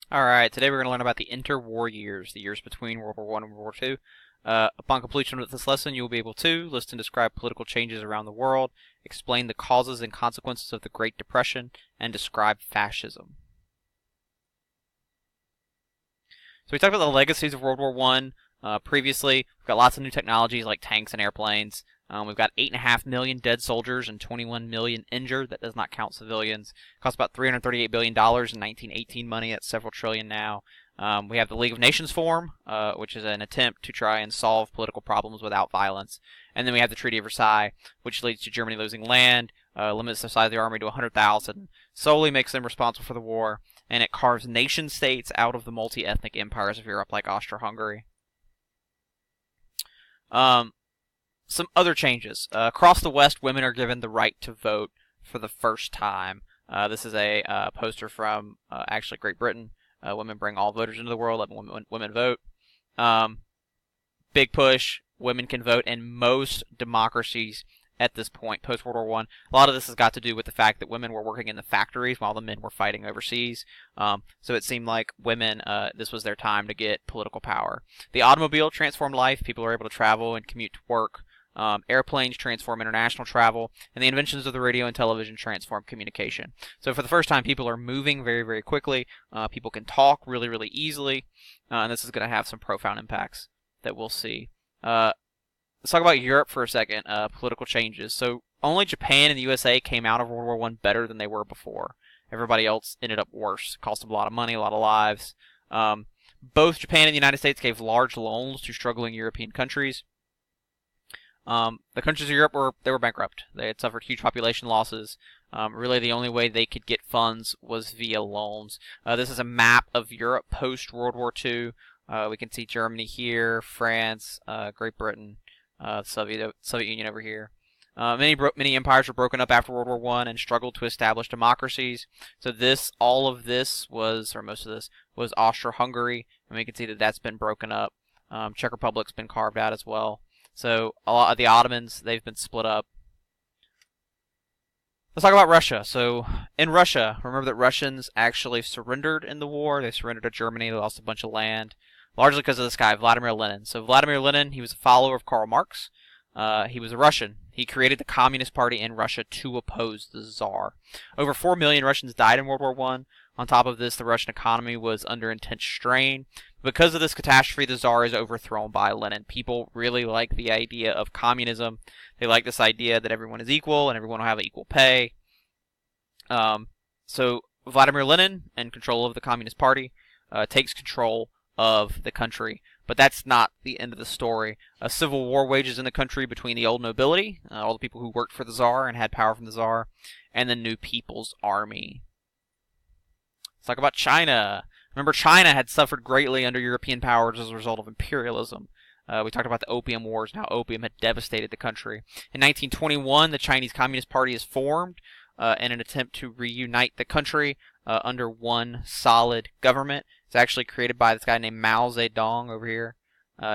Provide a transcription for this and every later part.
Alright, today we're going to learn about the interwar years, the years between World War One and World War Two. Upon completion of this lesson, you will be able to list and describe political changes around the world, explain the causes and consequences of the Great Depression, and describe fascism. So we talked about the legacies of World War One previously. We've got lots of new technologies like tanks and airplanes. We've got 8.5 million dead soldiers and 21 million injured. That does not count civilians. It cost about $338 billion in 1918 money. That's several trillion now. We have the League of Nations form, which is an attempt to try and solve political problems without violence. And then we have the Treaty of Versailles, which leads to Germany losing land, limits the size of the army to 100,000, solely makes them responsible for the war, and it carves nation-states out of the multi-ethnic empires of Europe like Austria-Hungary. Some other changes. Across the West, women are given the right to vote for the first time. This is a poster from actually Great Britain. Women bring all voters into the world, let women vote. Big push. Women can vote in most democracies at this point, post-World War One. A lot of this has got to do with the fact that women were working in the factories while the men were fighting overseas. So it seemed like women, this was their time to get political power. The automobile transformed life. People are able to travel and commute to work. Airplanes transform international travel, and the inventions of the radio and television transform communication. So for the first time, people are moving very, very quickly. People can talk really, really easily, and this is going to have some profound impacts that we'll see. Let's talk about Europe for a second, political changes. So only Japan and the USA came out of World War I better than they were before. Everybody else ended up worse. It cost them a lot of money, a lot of lives. Both Japan and the United States gave large loans to struggling European countries. The countries of Europe were bankrupt. They had suffered huge population losses. Really, the only way they could get funds was via loans. This is a map of Europe post World War II. We can see Germany here, France, Great Britain, Soviet Union over here. Many empires were broken up after World War One and struggled to establish democracies. So all of this was, or most of this, was Austria-Hungary, and we can see that that's been broken up. Czech Republic's been carved out as well. So a lot of the Ottomans, they've been split up. Let's talk about Russia. So in Russia, remember that Russians actually surrendered in the war. They surrendered to Germany. They lost a bunch of land, largely because of this guy, Vladimir Lenin. So Vladimir Lenin, he was a follower of Karl Marx. He was a Russian. He created the Communist Party in Russia to oppose the Tsar. Over 4 million Russians died in World War I. On top of this, the Russian economy was under intense strain. Because of this catastrophe, the Tsar is overthrown by Lenin. People really like the idea of communism. They like this idea that everyone is equal and everyone will have equal pay. So Vladimir Lenin, in control of the Communist Party, takes control of the country. But that's not the end of the story. A civil war wages in the country between the old nobility, all the people who worked for the Tsar and had power from the Tsar, and the new People's Army. Let's talk about China. Remember, China had suffered greatly under European powers as a result of imperialism. We talked about the Opium Wars and how opium had devastated the country. In 1921, the Chinese Communist Party is formed in an attempt to reunite the country under one solid government. It's actually created by this guy named Mao Zedong over here.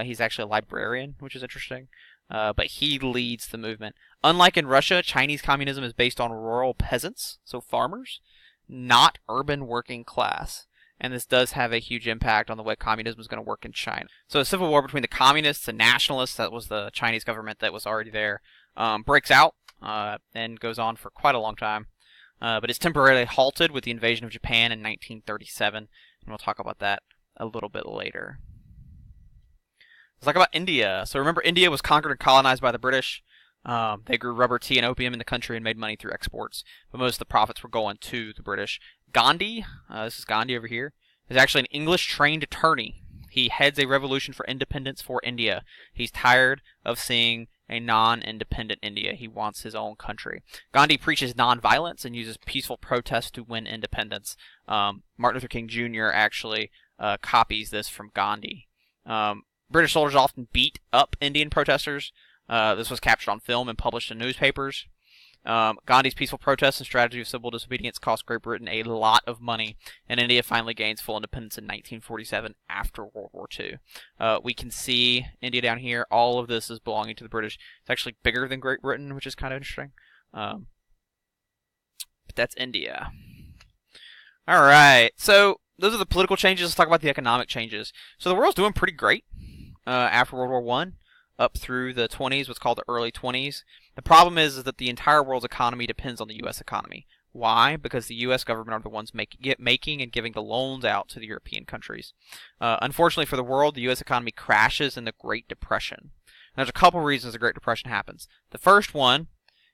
He's actually a librarian, which is interesting. But he leads the movement. Unlike in Russia, Chinese communism is based on rural peasants, so farmers, not urban working class. And this does have a huge impact on the way communism is going to work in China. So a civil war between the communists and nationalists, that was the Chinese government that was already there, breaks out and goes on for quite a long time. But it's temporarily halted with the invasion of Japan in 1937, and we'll talk about that a little bit later. Let's talk about India. So remember, India was conquered and colonized by the British. They grew rubber, tea, and opium in the country and made money through exports, but most of the profits were going to the British. Gandhi, this is Gandhi over here, is actually an English-trained attorney. He heads a revolution for independence for India. He's tired of seeing a non-independent India. He wants his own country. Gandhi preaches non-violence and uses peaceful protests to win independence. Martin Luther King Jr. actually copies this from Gandhi. British soldiers often beat up Indian protesters. This was captured on film and published in newspapers. Gandhi's peaceful protests and strategy of civil disobedience cost Great Britain a lot of money, and India finally gains full independence in 1947 after World War II. We can see India down here. All of this is belonging to the British. It's actually bigger than Great Britain, which is kind of interesting. But that's India. All right, so those are the political changes. Let's talk about the economic changes. So the world's doing pretty great after World War One, up through the 20s, what's called the early 20s. The problem is that the entire world's economy depends on the U.S. economy. Why? Because the U.S. government are the ones making and giving the loans out to the European countries. Unfortunately for the world, the U.S. economy crashes in the Great Depression. And there's a couple reasons the Great Depression happens. The first one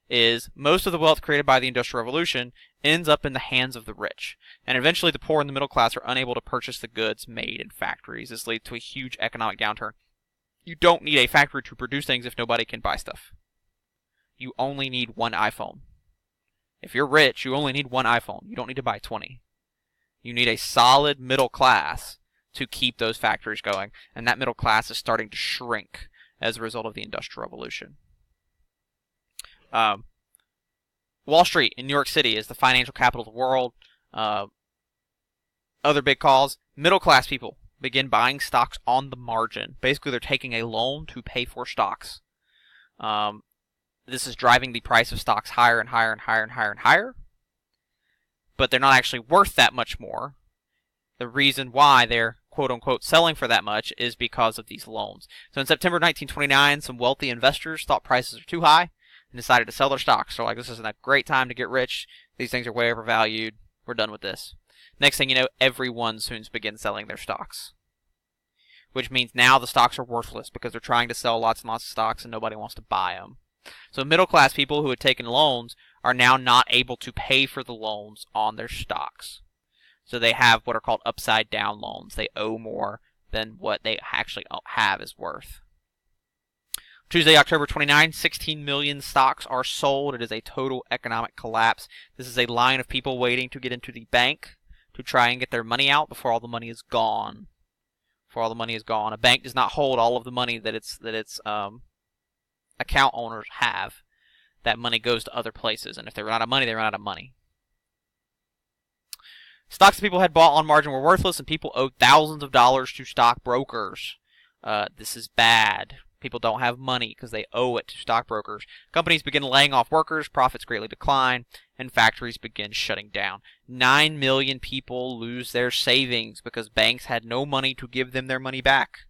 is most of the wealth created by the Industrial Revolution ends up in the hands of the rich. And eventually the poor and the middle class are unable to purchase the goods made in factories. This leads to a huge economic downturn. You don't need a factory to produce things if nobody can buy stuff. You only need one iPhone. If you're rich, you only need one iPhone. You don't need to buy 20. You need a solid middle class to keep those factories going. And that middle class is starting to shrink as a result of the Industrial Revolution. Wall Street in New York City is the financial capital of the world. Other big calls, middle class people begin buying stocks on the margin. Basically, they're taking a loan to pay for stocks. This is driving the price of stocks higher and higher and higher and higher and higher. But they're not actually worth that much more. The reason why they're quote-unquote selling for that much is because of these loans. So in September 1929, some wealthy investors thought prices were too high and decided to sell their stocks. So like, this isn't a great time to get rich. These things are way overvalued. We're done with this. Next thing you know, everyone soon begins selling their stocks. Which means now the stocks are worthless because they're trying to sell lots and lots of stocks and nobody wants to buy them. So middle class people who had taken loans are now not able to pay for the loans on their stocks. So they have what are called upside down loans. They owe more than what they actually have is worth. Tuesday, October 29, 16 million stocks are sold. It is a total economic collapse. This is a line of people waiting to get into the bank to try and get their money out before all the money is gone. Before all the money is gone. A bank does not hold all of the money that its account owners have. That money goes to other places, and if they run out of money, they run out of money. Stocks that people had bought on margin were worthless, and people owed thousands of dollars to stockbrokers. This is bad. People don't have money because they owe it to stockbrokers. Companies begin laying off workers, profits greatly decline, and factories begin shutting down. 9 million people lose their savings because banks had no money to give them their money back.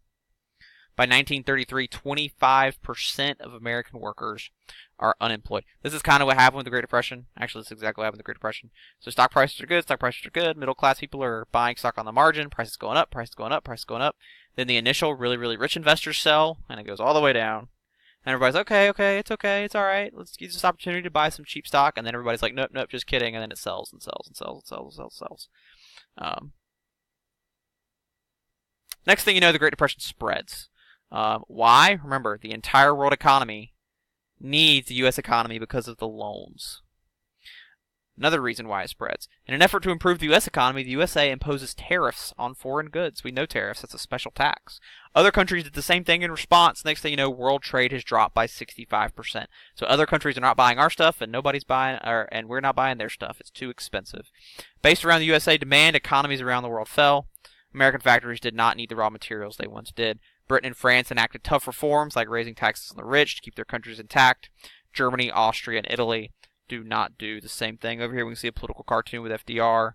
By 1933, 25% of American workers are unemployed. This is kind of what happened with the Great Depression. Actually, this is exactly what happened with the Great Depression. So stock prices are good, stock prices are good. Middle class people are buying stock on the margin. Prices going up, prices going up, prices going up. Then the initial really, really rich investors sell, and it goes all the way down. And everybody's, okay, it's all right. Let's use this opportunity to buy some cheap stock. And then everybody's like, nope, just kidding. And then it sells and sells and sells and sells and sells. Next thing you know, the Great Depression spreads. Why? Remember, the entire world economy needs the U.S. economy because of the loans. Another reason why it spreads. In an effort to improve the U.S. economy, the USA imposes tariffs on foreign goods. We know tariffs. That's a special tax. Other countries did the same thing in response. Next thing you know, world trade has dropped by 65%. So other countries are not buying our stuff, and nobody's buying, and we're not buying their stuff. It's too expensive. Based around the USA demand, economies around the world fell. American factories did not need the raw materials they once did. Britain and France enacted tough reforms like raising taxes on the rich to keep their countries intact. Germany, Austria, and Italy do not do the same thing. Over here we can see a political cartoon with FDR.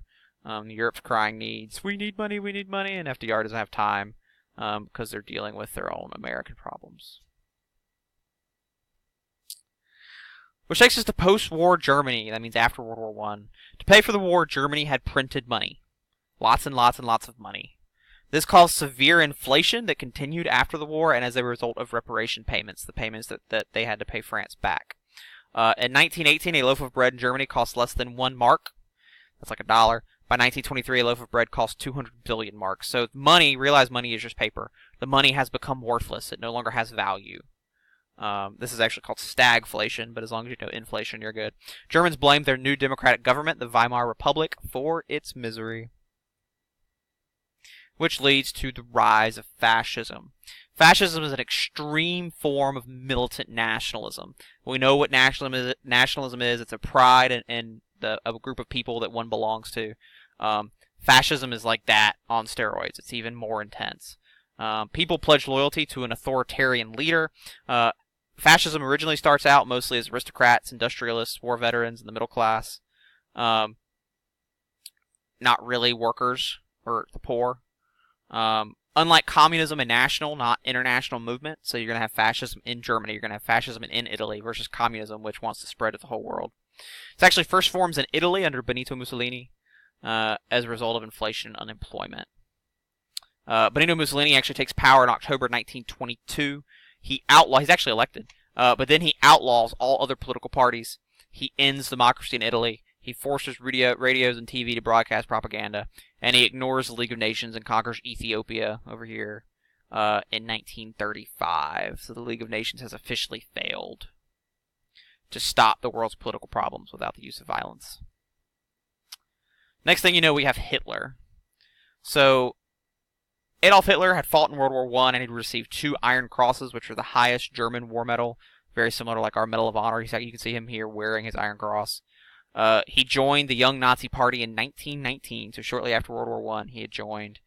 Europe's crying needs. We need money, and FDR doesn't have time because they're dealing with their own American problems. Which takes us to post-war Germany. That means after World War I. To pay for the war, Germany had printed money. Lots and lots and lots of money. This caused severe inflation that continued after the war and as a result of reparation payments, the payments that they had to pay France back. In 1918, a loaf of bread in Germany cost less than 1 mark. That's like $1. By 1923, a loaf of bread cost 200 billion marks. So money, realize money is just paper. The money has become worthless. It no longer has value. This is actually called stagflation, but as long as you know inflation, you're good. Germans blamed their new democratic government, the Weimar Republic, for its misery. Which leads to the rise of fascism. Fascism is an extreme form of militant nationalism. We know what nationalism is. It's a pride in a group of people that one belongs to. Fascism is like that on steroids. It's even more intense. People pledge loyalty to an authoritarian leader. Fascism originally starts out mostly as aristocrats, industrialists, war veterans, and the middle class. Not really workers. or the poor. Unlike communism, a national, not international movement. So you're going to have fascism in Germany. You're going to have fascism in Italy versus communism, which wants to spread to the whole world. It's actually first forms in Italy under Benito Mussolini as a result of inflation and unemployment. Benito Mussolini actually takes power in October 1922. He's actually elected, but then he outlaws all other political parties. He ends democracy in Italy. He forces radios and TV to broadcast propaganda, and he ignores the League of Nations and conquers Ethiopia over here in 1935. So the League of Nations has officially failed to stop the world's political problems without the use of violence. Next thing you know, we have Hitler. So Adolf Hitler had fought in World War I and he'd received 2 Iron Crosses, which are the highest German war medal, very similar to like our Medal of Honor. You can see him here wearing his Iron Cross. He joined the Young Nazi Party in 1919, so shortly after World War I, he had joined.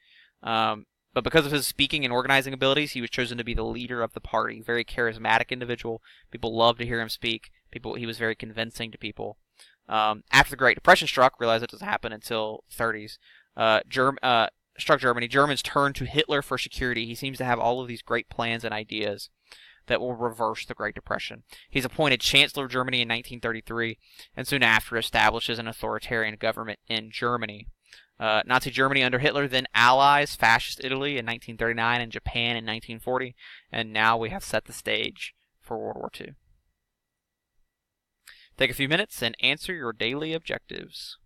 But because of his speaking and organizing abilities, he was chosen to be the leader of the party. Very charismatic individual. People loved to hear him speak. He was very convincing to people. After the Great Depression struck, realized it doesn't happen until the 30s, struck Germany, Germans turned to Hitler for security. He seems to have all of these great plans and ideas that will reverse the Great Depression. He's appointed Chancellor of Germany in 1933, and soon after establishes an authoritarian government in Germany. Nazi Germany under Hitler then allies Fascist Italy in 1939 and Japan in 1940, and now we have set the stage for World War II. Take a few minutes and answer your daily objectives.